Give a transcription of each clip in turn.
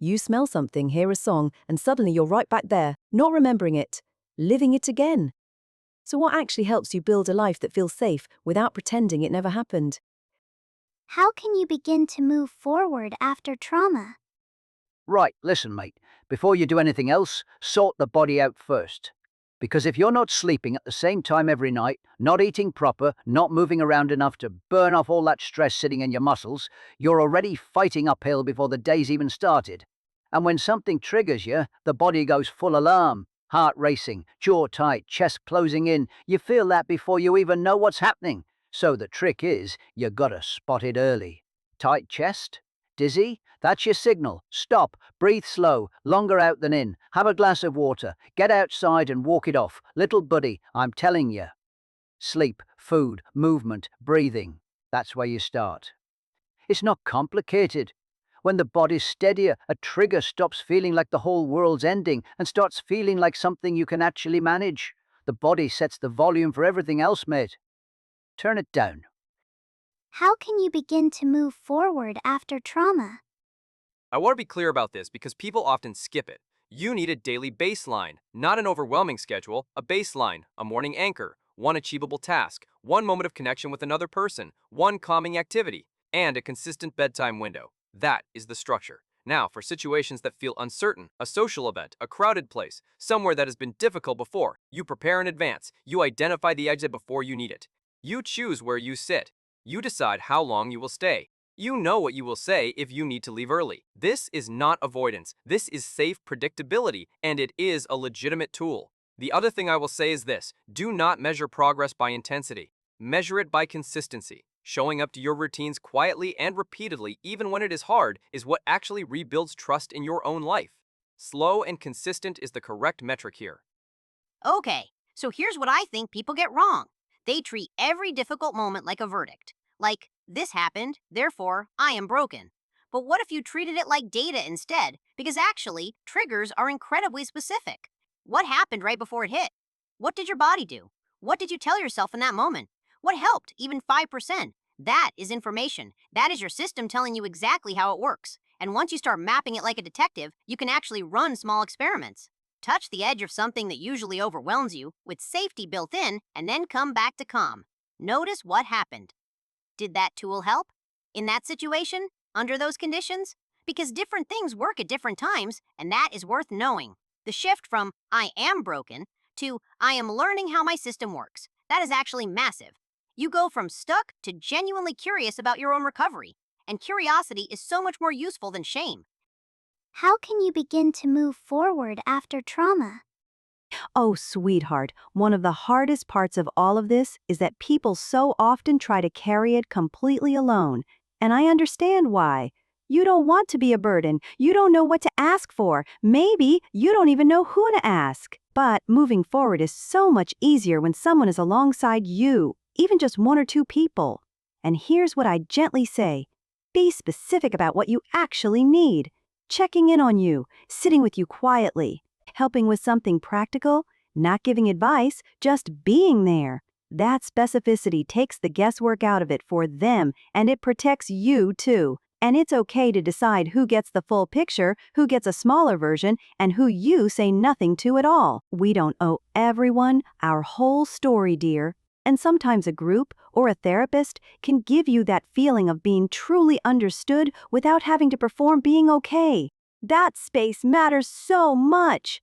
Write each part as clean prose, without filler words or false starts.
You smell something, hear a song, and suddenly you're right back there, not remembering it, living it again. So what actually helps you build a life that feels safe without pretending it never happened? How can you begin to move forward after trauma? Right, listen, mate. Before you do anything else, sort the body out first. Because if you're not sleeping at the same time every night, not eating proper, not moving around enough to burn off all that stress sitting in your muscles, you're already fighting uphill before the day's even started. And when something triggers you, the body goes full alarm. Heart racing, jaw tight, chest closing in. You feel that before you even know what's happening. So the trick is, you gotta spot it early. Tight chest? Dizzy? That's your signal. Stop. Breathe slow. Longer out than in. Have a glass of water. Get outside and walk it off. Little buddy, I'm telling you. Sleep, food, movement, breathing. That's where you start. It's not complicated. When the body's steadier, a trigger stops feeling like the whole world's ending and starts feeling like something you can actually manage. The body sets the volume for everything else, mate. Turn it down. How can you begin to move forward after trauma? I want to be clear about this because people often skip it. You need a daily baseline, not an overwhelming schedule, a baseline, a morning anchor, one achievable task, one moment of connection with another person, one calming activity, and a consistent bedtime window. That is the structure. Now, for situations that feel uncertain, a social event, a crowded place, somewhere that has been difficult before, you prepare in advance, you identify the exit before you need it. You choose where you sit. You decide how long you will stay. You know what you will say if you need to leave early. This is not avoidance. This is safe predictability, and it is a legitimate tool. The other thing I will say is this: do not measure progress by intensity. Measure it by consistency. Showing up to your routines quietly and repeatedly, even when it is hard, is what actually rebuilds trust in your own life. Slow and consistent is the correct metric here. Okay, so here's what I think people get wrong. They treat every difficult moment like a verdict. Like, this happened, therefore, I am broken. But what if you treated it like data instead? Because actually, triggers are incredibly specific. What happened right before it hit? What did your body do? What did you tell yourself in that moment? What helped, even 5%? That is information. That is your system telling you exactly how it works. And once you start mapping it like a detective, you can actually run small experiments. Touch the edge of something that usually overwhelms you with safety built in, and then come back to calm. Notice what happened. Did that tool help? In that situation? Under those conditions? Because different things work at different times, and that is worth knowing. The shift from I am broken to I am learning how my system works. That is actually massive. You go from stuck to genuinely curious about your own recovery. And curiosity is so much more useful than shame. How can you begin to move forward after trauma? Oh, sweetheart, one of the hardest parts of all of this is that people so often try to carry it completely alone. And I understand why. You don't want to be a burden. You don't know what to ask for. Maybe you don't even know who to ask. But moving forward is so much easier when someone is alongside you, even just one or two people. And here's what I gently say. Be specific about what you actually need. Checking in on you, sitting with you quietly, helping with something practical, not giving advice, just being there. That specificity takes the guesswork out of it for them, and it protects you too. And it's okay to decide who gets the full picture, who gets a smaller version, and who you say nothing to at all. We don't owe everyone our whole story, dear. And sometimes a group or a therapist can give you that feeling of being truly understood without having to perform being okay. That space matters so much.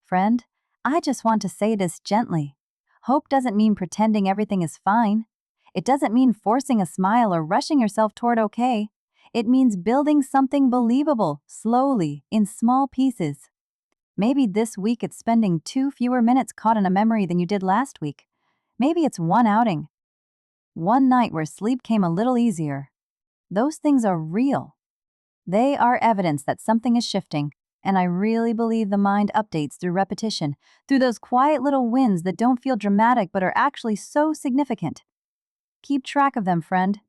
Friend, I just want to say this gently. Hope doesn't mean pretending everything is fine. It doesn't mean forcing a smile or rushing yourself toward okay. It means building something believable, slowly, in small pieces. Maybe this week it's spending 2 fewer minutes caught in a memory than you did last week. Maybe it's one outing. One night where sleep came a little easier. Those things are real. They are evidence that something is shifting, and I really believe the mind updates through repetition, through those quiet little wins that don't feel dramatic but are actually so significant. Keep track of them, friend,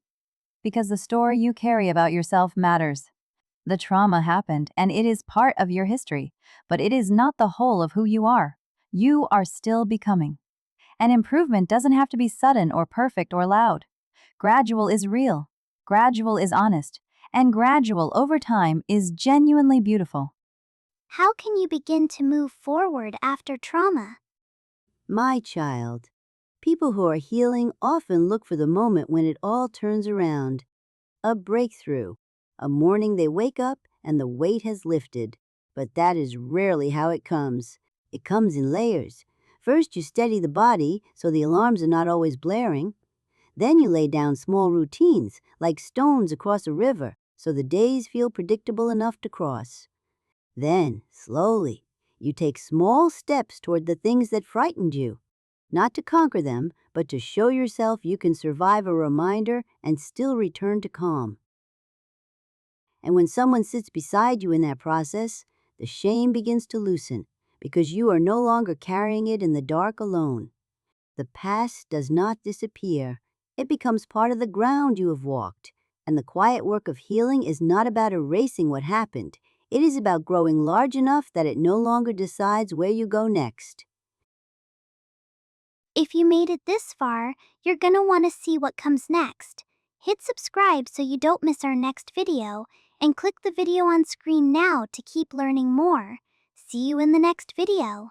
because the story you carry about yourself matters. The trauma happened, and it is part of your history, but it is not the whole of who you are. You are still becoming. And improvement doesn't have to be sudden or perfect or loud. Gradual is real. Gradual is honest. and gradual over time is genuinely beautiful. How can you begin to move forward after trauma? My child, people who are healing often look for the moment when it all turns around. A breakthrough. A morning they wake up and the weight has lifted. But that is rarely how it comes. It comes in layers. First, you steady the body so the alarms are not always blaring. Then you lay down small routines, like stones across a river, so the days feel predictable enough to cross. Then, slowly, you take small steps toward the things that frightened you. Not to conquer them, but to show yourself you can survive a reminder and still return to calm. And when someone sits beside you in that process, the shame begins to loosen because you are no longer carrying it in the dark alone. The past does not disappear. It becomes part of the ground you have walked. And the quiet work of healing is not about erasing what happened. It is about growing large enough that it no longer decides where you go next. If you made it this far, you're gonna want to see what comes next. Hit subscribe so you don't miss our next video, and click the video on screen now to keep learning more. See you in the next video.